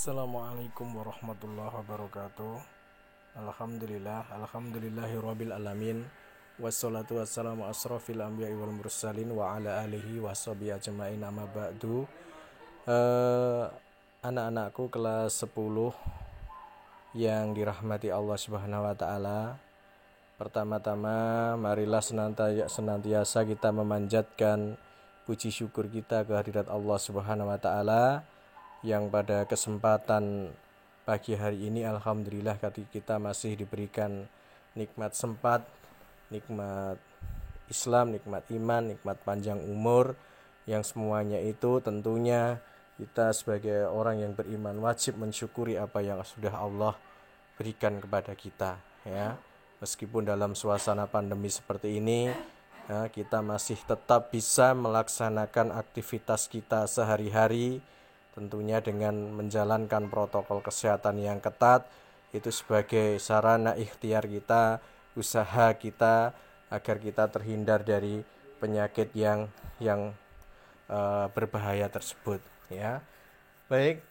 Assalamualaikum warahmatullahi wabarakatuh. Alhamdulillahirabbil alamin. Wassalatu wassalamu asrofil anbiya'i wal mursalin wa ala alihi washabihi ajmain, amma ba'du. Anak-anakku kelas 10 yang dirahmati Allah Subhanahu wa taala. Pertama-tama marilah senantiasa kita memanjatkan puji syukur kita kehadirat Allah Subhanahu wa taala yang pada kesempatan pagi hari ini alhamdulillah kita masih diberikan nikmat sempat, nikmat Islam, nikmat iman, nikmat panjang umur, yang semuanya itu tentunya kita sebagai orang yang beriman wajib mensyukuri apa yang sudah Allah berikan kepada kita, ya. Meskipun dalam suasana pandemi seperti ini, ya, kita masih tetap bisa melaksanakan aktivitas kita sehari-hari, tentunya dengan menjalankan protokol kesehatan yang ketat. Itu sebagai sarana ikhtiar kita, usaha kita agar kita terhindar dari penyakit yang berbahaya tersebut, ya. Baik,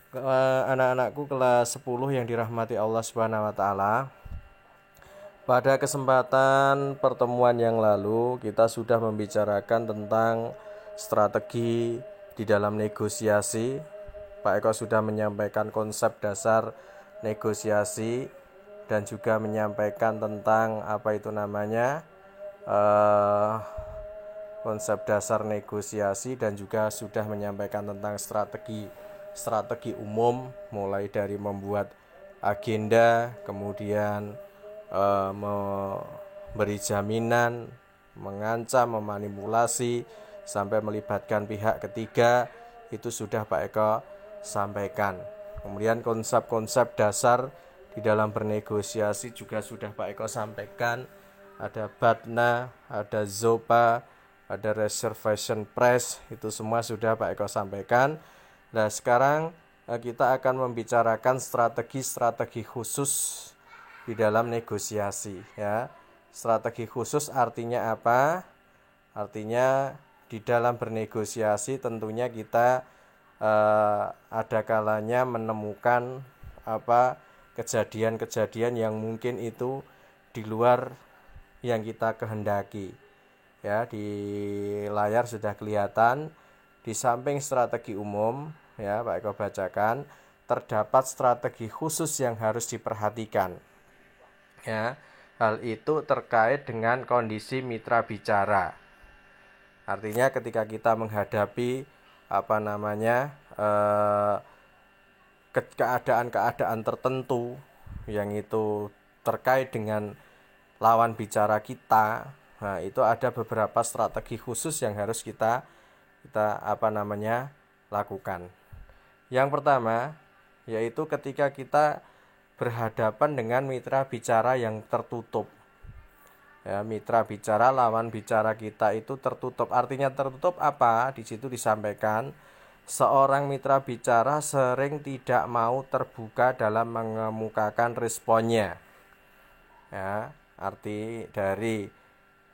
anak-anakku kelas 10 yang dirahmati Allah Subhanahu wa taala. Pada kesempatan pertemuan yang lalu kita sudah membicarakan tentang strategi di dalam negosiasi. Pak Eko sudah menyampaikan konsep dasar negosiasi dan juga menyampaikan tentang konsep dasar negosiasi, dan juga sudah menyampaikan tentang strategi umum, mulai dari membuat agenda, kemudian memberi jaminan, mengancam, memanipulasi, sampai melibatkan pihak ketiga. Itu sudah Pak Eko sampaikan. Kemudian konsep-konsep dasar di dalam bernegosiasi juga sudah Pak Eko sampaikan. Ada BATNA, ada ZOPA, ada reservation price, itu semua sudah Pak Eko sampaikan. Nah, sekarang kita akan membicarakan strategi-strategi khusus di dalam negosiasi, ya. Strategi khusus artinya apa? Artinya di dalam bernegosiasi tentunya kita ada kalanya menemukan kejadian-kejadian yang mungkin itu di luar yang kita kehendaki. Ya, di layar sudah kelihatan, di samping strategi umum, ya, Pak Eko bacakan, terdapat strategi khusus yang harus diperhatikan. Ya, hal itu terkait dengan kondisi mitra bicara. Artinya ketika kita menghadapi keadaan-keadaan tertentu yang itu terkait dengan lawan bicara kita, nah itu ada beberapa strategi khusus yang harus kita lakukan. Yang pertama yaitu ketika kita berhadapan dengan mitra bicara yang tertutup. Ya, mitra bicara, lawan bicara kita itu tertutup. Artinya tertutup apa? Di situ disampaikan seorang mitra bicara sering tidak mau terbuka dalam mengemukakan responnya. Ya, arti dari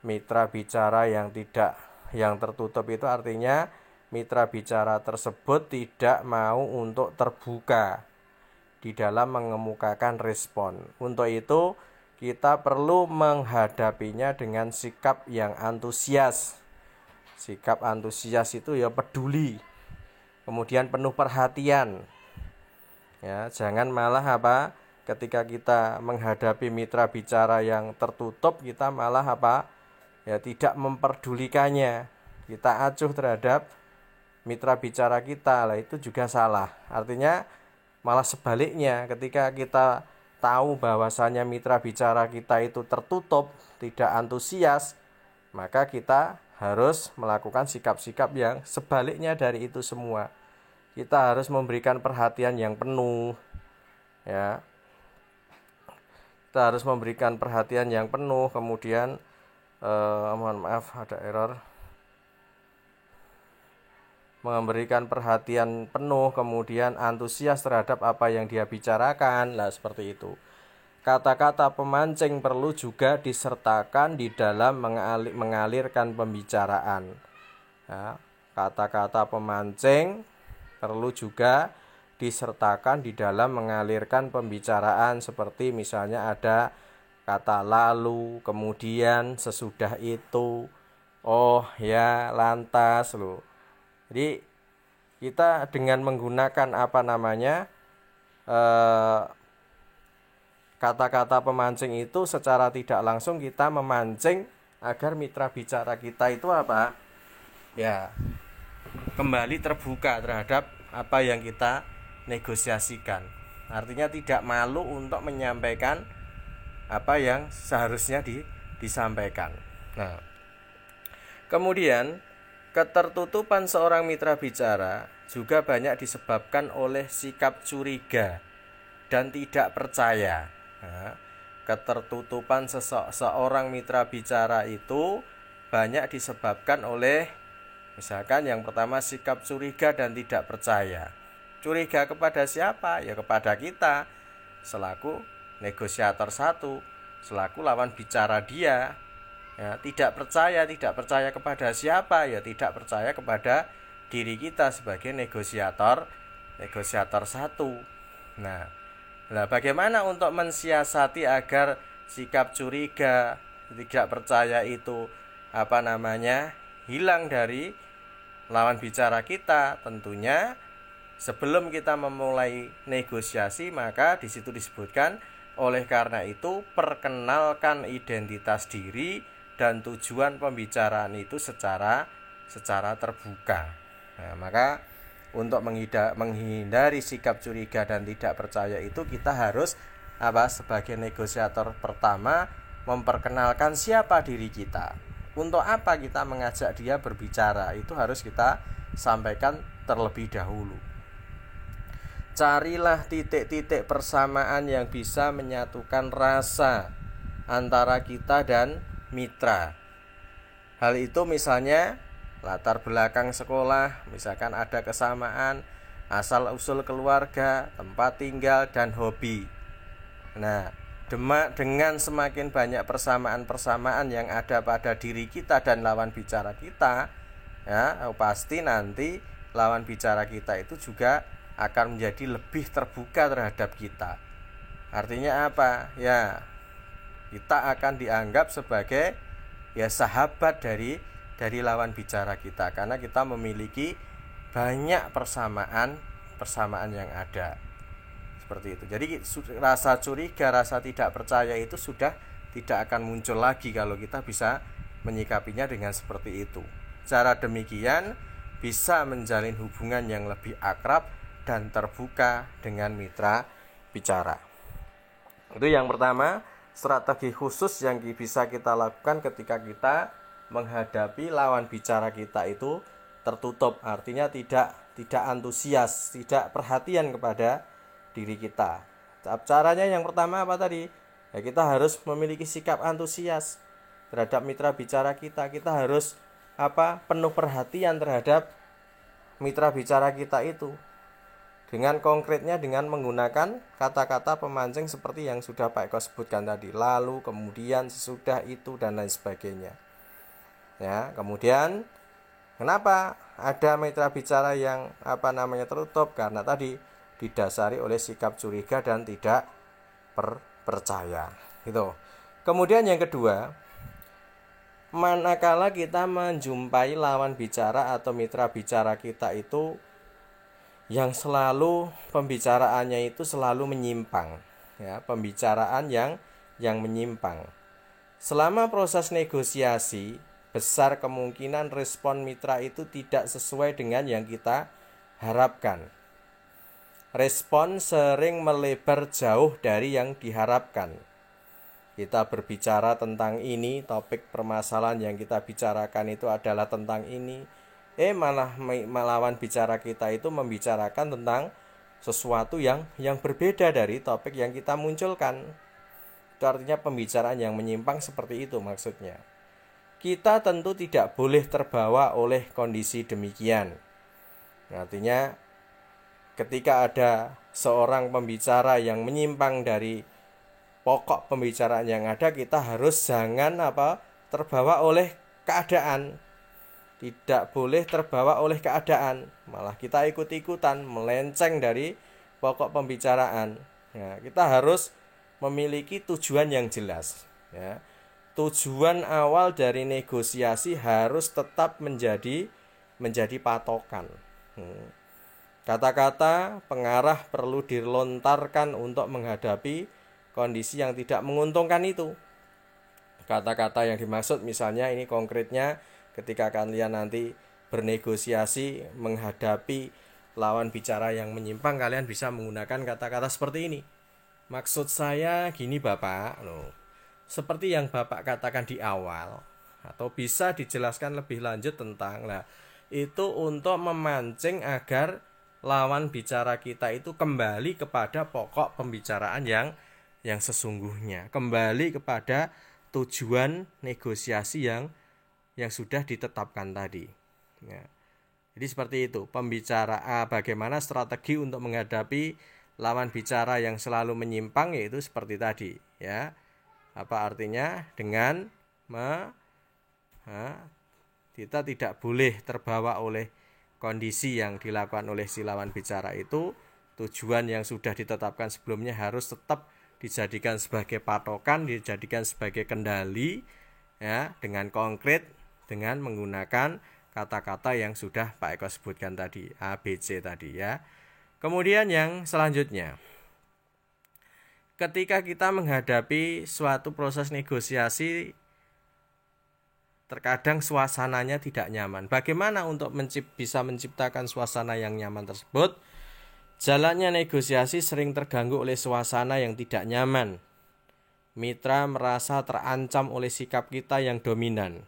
mitra bicara yang tertutup itu artinya mitra bicara tersebut tidak mau untuk terbuka di dalam mengemukakan respon. Untuk itu kita perlu menghadapinya dengan sikap yang antusias. Sikap antusias itu ya peduli, kemudian penuh perhatian. Ya, jangan malah ketika kita menghadapi mitra bicara yang tertutup, kita malah tidak memperdulikannya. Kita acuh terhadap mitra bicara kita, lah itu juga salah. Artinya malah sebaliknya, ketika kita tahu bahwasanya mitra bicara kita itu tertutup, tidak antusias, maka kita harus melakukan sikap-sikap yang sebaliknya dari itu semua. Kita harus memberikan perhatian yang penuh, ya. Kita harus memberikan perhatian yang penuh, kemudian mohon maaf ada error. Memberikan perhatian penuh, kemudian antusias terhadap apa yang dia bicarakan. Lah seperti itu. Kata-kata pemancing perlu juga disertakan di dalam mengalirkan pembicaraan. Ya, kata-kata pemancing perlu juga disertakan di dalam mengalirkan pembicaraan, seperti misalnya ada kata lalu, kemudian, sesudah itu, oh ya, lantas loh. Jadi kita dengan menggunakan kata-kata pemancing itu secara tidak langsung kita memancing agar mitra bicara kita itu apa? Ya, kembali terbuka terhadap apa yang kita negosiasikan. Artinya tidak malu untuk menyampaikan apa yang seharusnya disampaikan. Nah, kemudian ketertutupan seorang mitra bicara juga banyak disebabkan oleh sikap curiga dan tidak percaya. Nah, ketertutupan seorang mitra bicara itu banyak disebabkan oleh, misalkan yang pertama, sikap curiga dan tidak percaya. Curiga kepada siapa? Ya kepada kita selaku negosiator satu, selaku lawan bicara dia. Ya, tidak percaya kepada siapa? Ya tidak percaya kepada diri kita sebagai negosiator satu. Nah, bagaimana untuk mensiasati agar sikap curiga, tidak percaya itu hilang dari lawan bicara kita? Tentunya sebelum kita memulai negosiasi, maka di situ disebutkan, oleh karena itu perkenalkan identitas diri dan tujuan pembicaraan itu secara terbuka. Nah, maka untuk menghindari sikap curiga dan tidak percaya itu, kita harus sebagai negosiator pertama memperkenalkan siapa diri kita. Untuk apa kita mengajak dia berbicara, itu harus kita sampaikan terlebih dahulu. Carilah titik-titik persamaan yang bisa menyatukan rasa antara kita dan mitra. Hal itu misalnya latar belakang sekolah, misalkan ada kesamaan, asal usul keluarga, tempat tinggal, dan hobi. Nah, dengan semakin banyak persamaan-persamaan yang ada pada diri kita dan lawan bicara kita, ya pasti nanti lawan bicara kita itu juga akan menjadi lebih terbuka terhadap kita. Artinya apa? Ya, kita akan dianggap sebagai sahabat dari lawan bicara kita, karena kita memiliki banyak persamaan yang ada. Seperti itu. Jadi rasa curiga, rasa tidak percaya itu sudah tidak akan muncul lagi kalau kita bisa menyikapinya dengan seperti itu. Cara demikian bisa menjalin hubungan yang lebih akrab dan terbuka dengan mitra bicara. Itu yang pertama, strategi khusus yang bisa kita lakukan ketika kita menghadapi lawan bicara kita itu tertutup, artinya tidak antusias, tidak perhatian kepada diri kita. Caranya yang pertama apa tadi? Ya, kita harus memiliki sikap antusias terhadap mitra bicara kita. Kita harus penuh perhatian terhadap mitra bicara kita itu. Dengan konkretnya, dengan menggunakan kata-kata pemancing seperti yang sudah Pak Eko sebutkan tadi, lalu, kemudian, sesudah itu, dan lain sebagainya. Ya, kemudian kenapa ada mitra bicara yang tertutup? Karena tadi didasari oleh sikap curiga dan tidak percaya. Gitu. Kemudian yang kedua, manakala kita menjumpai lawan bicara atau mitra bicara kita itu yang selalu pembicaraannya itu selalu menyimpang, ya, pembicaraan yang menyimpang. Selama proses negosiasi, besar kemungkinan respon mitra itu tidak sesuai dengan yang kita harapkan. Respon sering melebar jauh dari yang diharapkan. Kita berbicara tentang ini, topik permasalahan yang kita bicarakan itu adalah tentang ini. Malah melawan bicara kita itu membicarakan tentang sesuatu yang berbeda dari topik yang kita munculkan. Itu artinya pembicaraan yang menyimpang seperti itu maksudnya. Kita tentu tidak boleh terbawa oleh kondisi demikian. Artinya ketika ada seorang pembicara yang menyimpang dari pokok pembicaraan yang ada, kita harus jangan terbawa oleh keadaan. Tidak boleh terbawa oleh keadaan, malah kita ikut-ikutan melenceng dari pokok pembicaraan, ya, kita harus memiliki tujuan yang jelas, ya. Tujuan awal dari negosiasi harus tetap menjadi patokan. Kata-kata pengarah perlu dilontarkan untuk menghadapi kondisi yang tidak menguntungkan itu. Kata-kata yang dimaksud misalnya ini konkretnya ketika kalian nanti bernegosiasi menghadapi lawan bicara yang menyimpang, kalian bisa menggunakan kata-kata seperti ini. Maksud saya gini Bapak, loh. Seperti yang Bapak katakan di awal, atau bisa dijelaskan lebih lanjut tentang, nah, itu untuk memancing agar lawan bicara kita itu kembali kepada pokok pembicaraan yang sesungguhnya, kembali kepada tujuan negosiasi yang sudah ditetapkan tadi, ya. Jadi seperti itu pembicaraan, bagaimana strategi untuk menghadapi lawan bicara yang selalu menyimpang, yaitu seperti tadi, ya. Apa artinya? Dengan kita tidak boleh terbawa oleh kondisi yang dilakukan oleh si lawan bicara itu. Tujuan yang sudah ditetapkan sebelumnya harus tetap dijadikan sebagai patokan, dijadikan sebagai kendali, ya, dengan konkret, dengan menggunakan kata-kata yang sudah Pak Eko sebutkan tadi, A, B, C tadi, ya. Kemudian yang selanjutnya, ketika kita menghadapi suatu proses negosiasi, terkadang suasananya tidak nyaman. Bagaimana untuk bisa menciptakan suasana yang nyaman tersebut? Jalannya negosiasi sering terganggu oleh suasana yang tidak nyaman. Mitra merasa terancam oleh sikap kita yang dominan.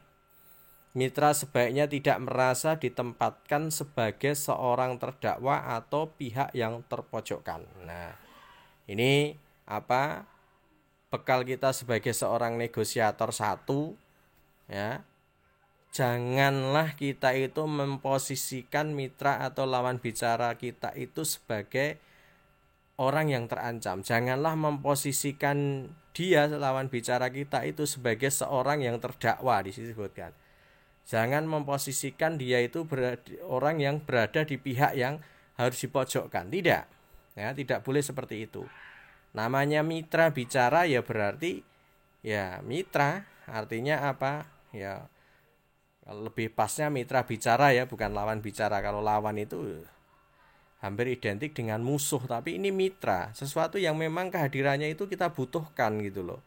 Mitra sebaiknya tidak merasa ditempatkan sebagai seorang terdakwa atau pihak yang terpojokkan. Nah, ini bekal kita sebagai seorang negosiator satu, ya. Janganlah kita itu memposisikan mitra atau lawan bicara kita itu sebagai orang yang terancam. Janganlah memposisikan dia, lawan bicara kita itu, sebagai seorang yang terdakwa, disebutkan. Jangan memposisikan dia itu orang yang berada di pihak yang harus dipojokkan. Tidak, ya, tidak boleh seperti itu. Namanya mitra bicara ya berarti ya mitra, artinya apa? Ya lebih pasnya mitra bicara, ya, bukan lawan bicara. Kalau lawan itu hampir identik dengan musuh, tapi ini mitra, sesuatu yang memang kehadirannya itu kita butuhkan gitu loh.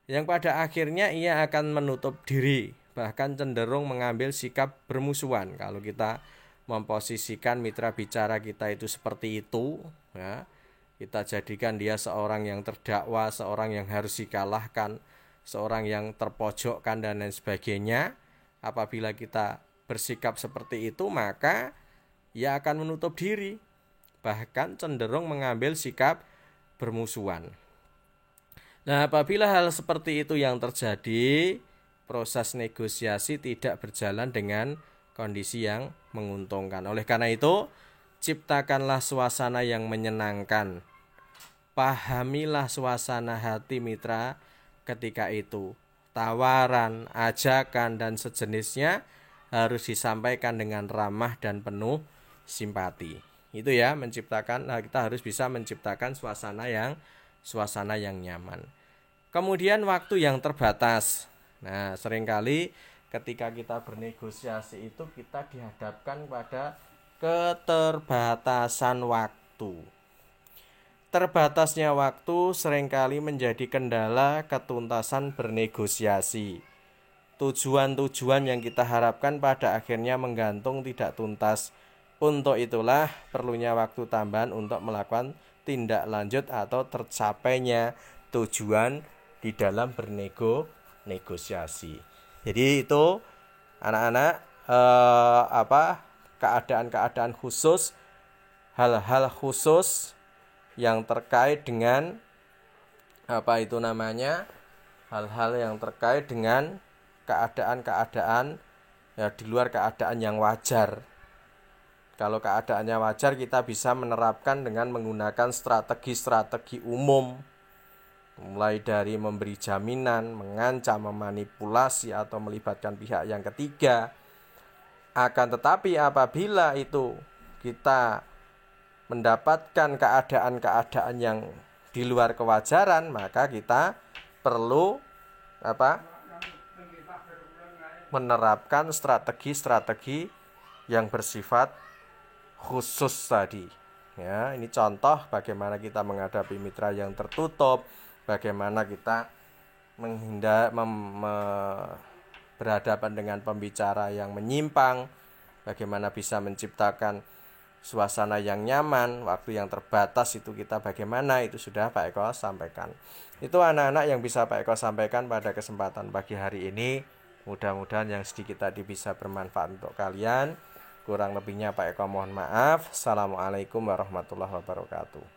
Yang pada akhirnya ia akan menutup diri, bahkan cenderung mengambil sikap bermusuhan. Kalau kita memposisikan mitra bicara kita itu seperti itu, ya, kita jadikan dia seorang yang terdakwa, seorang yang harus dikalahkan, seorang yang terpojokkan dan lain sebagainya. Apabila kita bersikap seperti itu, maka ia akan menutup diri, bahkan cenderung mengambil sikap bermusuhan. Nah, apabila hal seperti itu yang terjadi, proses negosiasi tidak berjalan dengan kondisi yang menguntungkan. Oleh karena itu, ciptakanlah suasana yang menyenangkan. Pahamilah suasana hati mitra ketika itu. Tawaran, ajakan, dan sejenisnya harus disampaikan dengan ramah dan penuh simpati. Itu ya, kita harus bisa menciptakan suasana yang nyaman. Kemudian waktu yang terbatas. Nah, seringkali ketika kita bernegosiasi itu kita dihadapkan pada keterbatasan waktu. Terbatasnya waktu seringkali menjadi kendala ketuntasan bernegosiasi. Tujuan-tujuan yang kita harapkan pada akhirnya menggantung tidak tuntas. Untuk itulah perlunya waktu tambahan untuk melakukan tindak lanjut atau tercapainya tujuan di dalam bernegosiasi. Jadi itu anak-anak keadaan-keadaan khusus, hal-hal khusus yang terkait dengan hal-hal yang terkait dengan keadaan-keadaan ya di luar keadaan yang wajar. Kalau keadaannya wajar, kita bisa menerapkan dengan menggunakan strategi-strategi umum, mulai dari memberi jaminan, mengancam, memanipulasi, atau melibatkan pihak yang ketiga. Akan tetapi apabila itu kita mendapatkan keadaan-keadaan yang di luar kewajaran, maka kita perlu menerapkan strategi-strategi yang bersifat khusus tadi. Ya, ini contoh bagaimana kita menghadapi mitra yang tertutup, bagaimana kita berhadapan dengan pembicara yang menyimpang, bagaimana bisa menciptakan suasana yang nyaman, waktu yang terbatas itu kita bagaimana, itu sudah Pak Eko sampaikan. Itu anak-anak yang bisa Pak Eko sampaikan pada kesempatan pagi hari ini. Mudah-mudahan yang sedikit tadi bisa bermanfaat untuk kalian. Kurang lebihnya Pak Eko mohon maaf. Assalamualaikum warahmatullahi wabarakatuh.